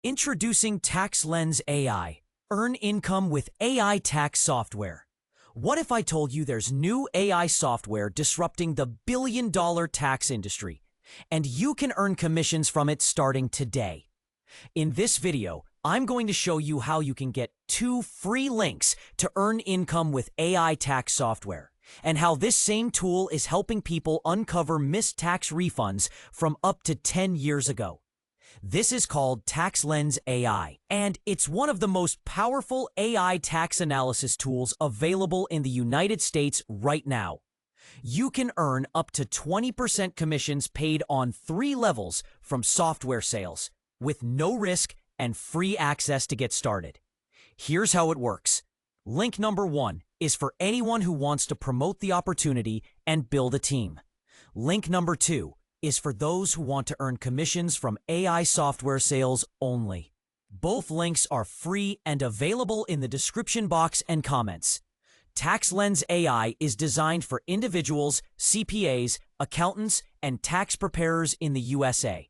Introducing TaxLens AI. Earn income with AI tax software. What if I told you there's new AI software disrupting the billion-dollar tax industry, and you can earn commissions from it starting today? In this video, I'm going to show you how you can get 2 free links to earn income with AI tax software, and how this same tool is helping people uncover missed tax refunds from up to 10 years ago. This is called TaxLens AI, and it's one of the most powerful AI tax analysis tools available in the United States right now. You can earn up to 20% commissions paid on 3 levels from software sales, with no risk and free access to get started. Here's how it works. Link number 1 is for anyone who wants to promote the opportunity and build a team. Link number 2 is for those who want to earn commissions from AI software sales only. Both links are free and available in the description box and comments. TaxLens AI is designed for individuals, CPAs, accountants, and tax preparers in the USA.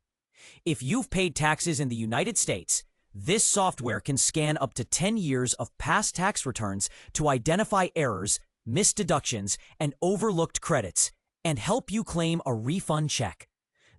If you've paid taxes in the United States, this software can scan up to 10 years of past tax returns to identify errors, missed deductions, and overlooked credits, and help you claim a refund check.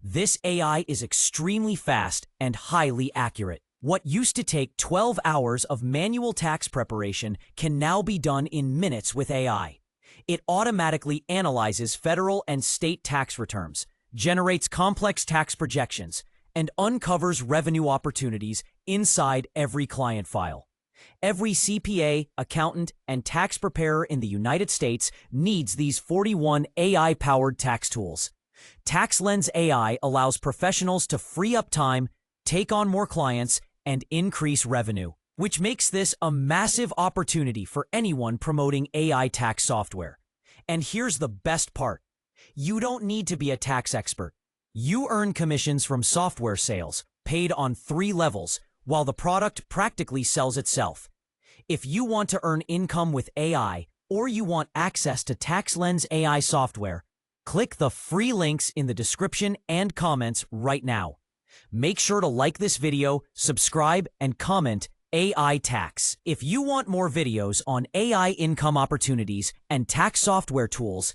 This AI is extremely fast and highly accurate. What used to take 12 hours of manual tax preparation can now be done in minutes with AI. It automatically analyzes federal and state tax returns, generates complex tax projections, and uncovers revenue opportunities inside every client file. Every CPA, accountant, and tax preparer in the United States needs these 41 AI-powered tax tools. TaxLens AI allows professionals to free up time, take on more clients, and increase revenue, which makes this a massive opportunity for anyone promoting AI tax software. And here's the best part. You don't need to be a tax expert. You earn commissions from software sales, paid on 3 levels, while the product practically sells itself. If you want to earn income with AI, or you want access to TaxLens AI software, click the free links in the description and comments right now. Make sure to like this video, subscribe, and comment AI Tax. If you want more videos on AI income opportunities and tax software tools,